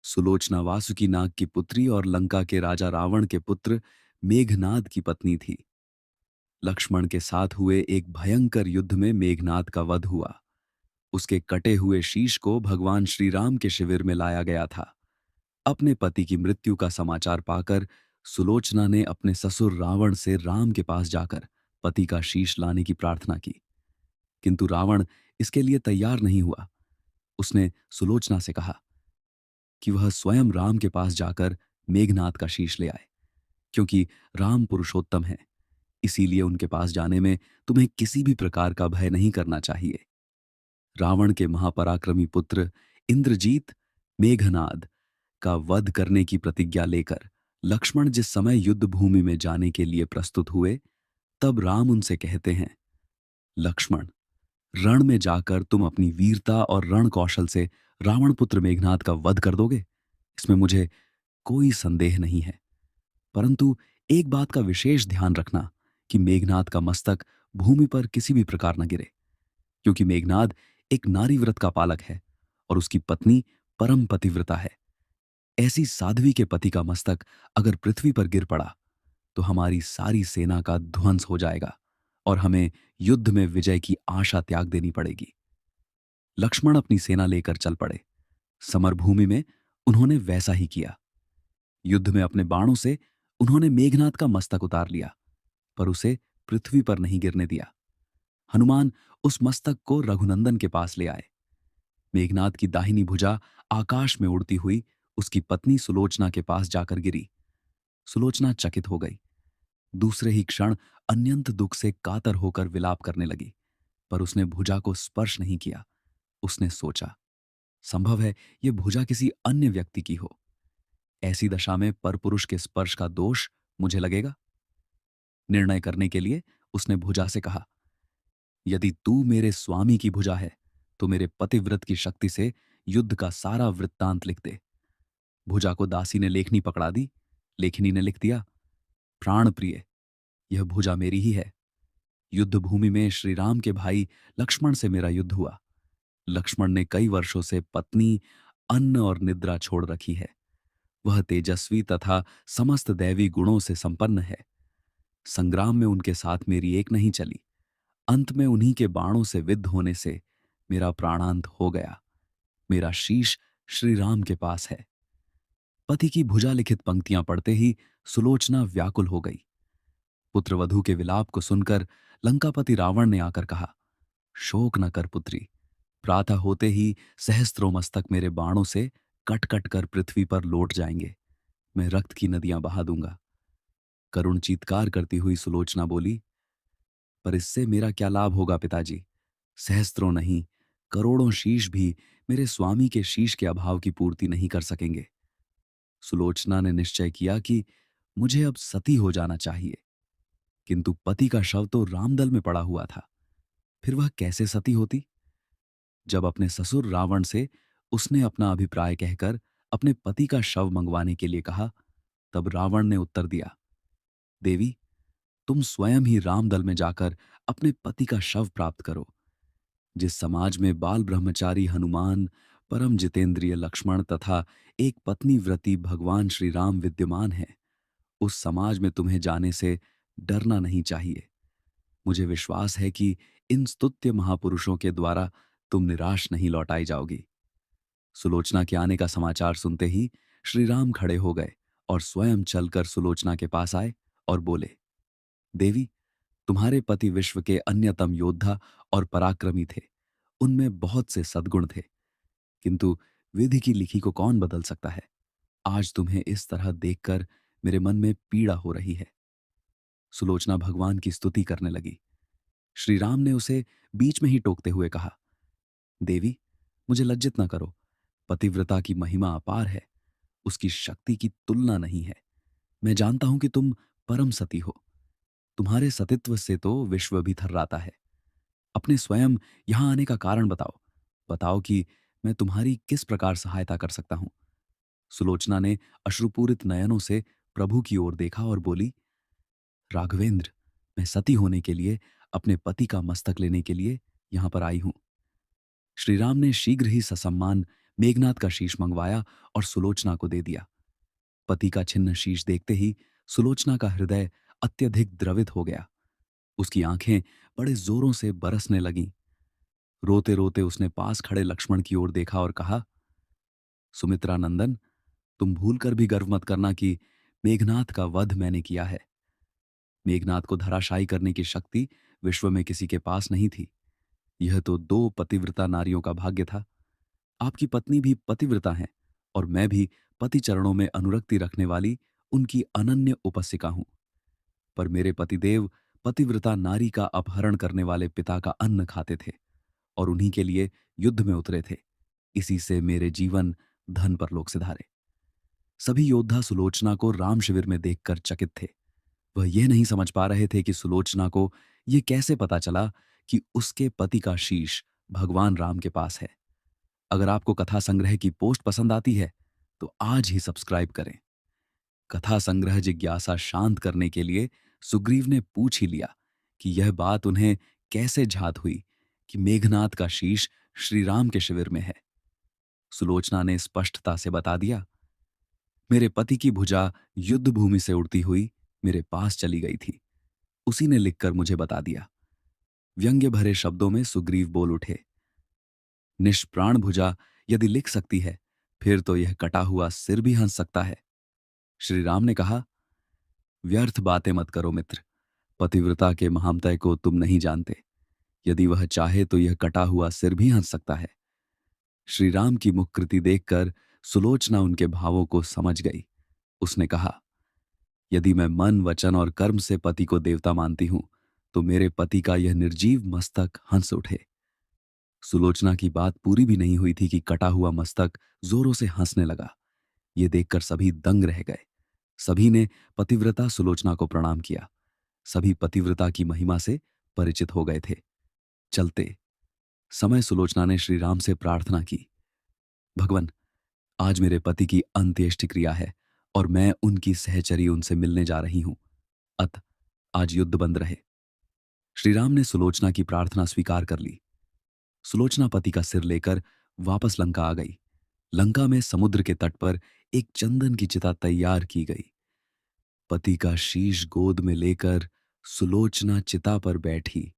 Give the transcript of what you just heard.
सुलोचना वासुकी नाग की पुत्री और लंका के राजा रावण के पुत्र मेघनाद की पत्नी थी। लक्ष्मण के साथ हुए एक भयंकर युद्ध में मेघनाद का वध हुआ। उसके कटे हुए शीश को भगवान श्री राम के शिविर में लाया गया था। अपने पति की मृत्यु का समाचार पाकर सुलोचना ने अपने ससुर रावण से राम के पास जाकर पति का शीश लाने की प्रार्थना की। किंतु रावण इसके लिए तैयार नहीं हुआ। उसने सुलोचना से कहा कि वह स्वयं राम के पास जाकर मेघनाद का शीश ले आए, क्योंकि राम पुरुषोत्तम है। इसीलिए उनके पास जाने में तुम्हें किसी भी प्रकार का भय नहीं करना चाहिए। रावण के महापराक्रमी पुत्र इंद्रजीत मेघनाद का वध करने की प्रतिज्ञा लेकर लक्ष्मण जिस समय युद्ध भूमि में जाने के लिए प्रस्तुत हुए, तब राम उनसे कहते हैं, लक्ष्मण, रण में जाकर तुम अपनी वीरता और रण कौशल से रावण पुत्र मेघनाद का वध कर दोगे, इसमें मुझे कोई संदेह नहीं है। परंतु एक बात का विशेष ध्यान रखना कि मेघनाद का मस्तक भूमि पर किसी भी प्रकार न गिरे, क्योंकि मेघनाद एक नारी व्रत का पालक है और उसकी पत्नी परम पतिव्रता है। ऐसी साध्वी के पति का मस्तक अगर पृथ्वी पर गिर पड़ा तो हमारी सारी सेना का ध्वंस हो जाएगा और हमें युद्ध में विजय की आशा त्याग देनी पड़ेगी। लक्ष्मण अपनी सेना लेकर चल पड़े। समरभूमि में उन्होंने वैसा ही किया। युद्ध में अपने बाणों से उन्होंने मेघनाद का मस्तक उतार लिया, पर उसे पृथ्वी पर नहीं गिरने दिया। हनुमान उस मस्तक को रघुनंदन के पास ले आए। मेघनाद की दाहिनी भुजा आकाश में उड़ती हुई उसकी पत्नी सुलोचना के पास जाकर गिरी। सुलोचना चकित हो गई। दूसरे ही क्षण अत्यंत दुख से कातर होकर विलाप करने लगी, पर उसने भुजा को स्पर्श नहीं किया। उसने सोचा, संभव है यह भुजा किसी अन्य व्यक्ति की हो। ऐसी दशा में परपुरुष के स्पर्श का दोष मुझे लगेगा। निर्णय करने के लिए उसने भुजा से कहा, यदि तू मेरे स्वामी की भुजा है तो मेरे पतिव्रत की शक्ति से युद्ध का सारा वृत्तांत लिख दे। भुजा को दासी ने लेखनी पकड़ा दी। लेखनी ने लिख दिया, प्राण प्रिय, यह भुजा मेरी ही है। युद्ध भूमि में श्री राम के भाई लक्ष्मण से मेरा युद्ध हुआ। लक्ष्मण ने कई वर्षों से पत्नी, अन्न और निद्रा छोड़ रखी है। वह तेजस्वी तथा समस्त दैवी गुणों से संपन्न है। संग्राम में उनके साथ मेरी एक नहीं चली। अंत में उन्हीं के बाणों से विद्ध होने से मेरा प्राणांत हो गया। मेरा शीश श्री राम के पास है। पति की भुजा लिखित पंक्तियां पढ़ते ही सुलोचना व्याकुल हो गई। पुत्रवधू के विलाप को सुनकर लंकापति रावण ने आकर कहा, शोक न कर पुत्री, प्रातः होते ही सहस्त्रों मस्तक मेरे बाणों से कट कट कर पृथ्वी पर लौट जाएंगे। मैं रक्त की नदियां बहा दूंगा। करुण चीत्कार करती हुई सुलोचना बोली, पर इससे मेरा क्या लाभ होगा पिताजी? सहस्त्रों नहीं, करोड़ों शीश भी मेरे स्वामी के शीश के अभाव की पूर्ति नहीं कर सकेंगे। सुलोचना ने निश्चय किया कि मुझे अब सती हो जाना चाहिए, किंतु पति का शव तो रामदल में पड़ा हुआ था। फिर वह कैसे सती होती? जब अपने ससुर रावण से उसने अपना अभिप्राय कहकर अपने पति का शव मंगवाने के लिए कहा, तब रावण ने उत्तर दिया, देवी, तुम स्वयं ही रामदल में जाकर अपने पति का शव प्राप्त करो। जिस समाज में बाल ब्रह्मचारी हनुमान, परम जितेंद्रिय लक्ष्मण तथा एक पत्नी व्रती भगवान श्री राम विद्यमान है, उस समाज में तुम्हें जाने से डरना नहीं चाहिए। मुझे विश्वास है कि इन स्तुत्य महापुरुषों के द्वारा तुम निराश नहीं लौटाई जाओगी। सुलोचना के आने का समाचार सुनते ही श्री राम खड़े हो गए और स्वयं चलकर सुलोचना के पास आए और बोले, देवी, तुम्हारे पति विश्व के अन्यतम योद्धा और पराक्रमी थे। उनमें बहुत से सद्गुण थे, किंतु विधि की लिखी को कौन बदल सकता है? आज तुम्हें इस तरह देखकर मेरे मन में पीड़ा हो रही है। सुलोचना भगवान की स्तुति करने लगी। श्री राम ने उसे बीच में ही टोकते हुए कहा, देवी, मुझे लज्जित न करो। पतिव्रता की महिमा अपार है, उसकी शक्ति की तुलना नहीं है। मैं जानता हूं कि तुम परम सती हो। तुम्हारे सतित्व से तो विश्व भी थर्राता है। अपने स्वयं यहां आने का कारण बताओ। बताओ कि मैं तुम्हारी किस प्रकार सहायता कर सकता हूं। सुलोचना ने अश्रुपूरित नयनों से प्रभु की ओर देखा और बोली, राघवेंद्र, मैं सती होने के लिए, अपने पति का मस्तक लेने के लिए यहां पर आई हूं। श्रीराम ने शीघ्र ही ससम्मान मेघनाद का शीश मंगवाया और सुलोचना को दे दिया। पति का छिन्न शीश देखते ही सुलोचना का हृदय अत्यधिक द्रवित हो गया। उसकी आंखें बड़े जोरों से बरसने लगीं। रोते रोते उसने पास खड़े लक्ष्मण की ओर देखा और कहा, सुमित्रा नंदन, तुम भूलकर भी गर्व मत करना कि मेघनाद का वध मैंने किया है। मेघनाद को धराशायी करने की शक्ति विश्व में किसी के पास नहीं थी। यह तो दो पतिव्रता नारियों का भाग्य था। आपकी पत्नी भी पतिव्रता हैं और मैं भी पति चरणों में अनुरक्ति रखने वाली उनकी अनन्य उपासिका हूं। पर मेरे पतिदेव पतिव्रता नारी का अपहरण करने वाले पिता का अन्न खाते थे और उन्हीं के लिए युद्ध में उतरे थे। इसी से मेरे जीवन धन परलोक सिधारे। सभी योद्धा सुलोचना को राम शिविर में देखकर चकित थे। वह यह नहीं समझ पा रहे थे कि सुलोचना को यह कैसे पता चला कि उसके पति का शीश भगवान राम के पास है। अगर आपको कथा संग्रह की पोस्ट पसंद आती है तो आज ही सब्सक्राइब करें। कथा संग्रह जिज्ञासा शांत करने के लिए सुग्रीव ने पूछ ही लिया कि यह बात उन्हें कैसे झात हुई कि मेघनाद का शीश श्री राम के शिविर में है। सुलोचना ने स्पष्टता से बता दिया, मेरे पति की भुजा युद्ध भूमि से उड़ती हुई मेरे पास चली गई थी। उसी ने लिखकर मुझे बता दिया। व्यंग्य भरे शब्दों में सुग्रीव बोल उठे, निष्प्राण भुजा यदि लिख सकती है फिर तो यह कटा हुआ सिर भी हंस सकता है। श्री राम ने कहा, व्यर्थ बातें मत करो मित्र। पतिव्रता के महामतय को तुम नहीं जानते। यदि वह चाहे तो यह कटा हुआ सिर भी हंस सकता है। श्री राम की मुखकृति देखकर सुलोचना उनके भावों को समझ गई। उसने कहा, यदि मैं मन वचन और कर्म से पति को देवता मानती हूं तो मेरे पति का यह निर्जीव मस्तक हंस उठे। सुलोचना की बात पूरी भी नहीं हुई थी कि कटा हुआ मस्तक जोरों से हंसने लगा। ये देखकर सभी दंग रह गए। सभी ने पतिव्रता सुलोचना को प्रणाम किया। सभी पतिव्रता की महिमा से परिचित हो गए थे। चलते समय सुलोचना ने श्री राम से प्रार्थना की, भगवान, आज मेरे पति की अंत्येष्टि क्रिया है और मैं उनकी सहचरी उनसे मिलने जा रही हूं। अत आज युद्ध बंद रहे। श्री राम ने सुलोचना की प्रार्थना स्वीकार कर ली। सुलोचना पति का सिर लेकर वापस लंका आ गई। लंका में समुद्र के तट पर एक चंदन की चिता तैयार की गई। पति का शीश गोद में लेकर सुलोचना चिता पर बैठी।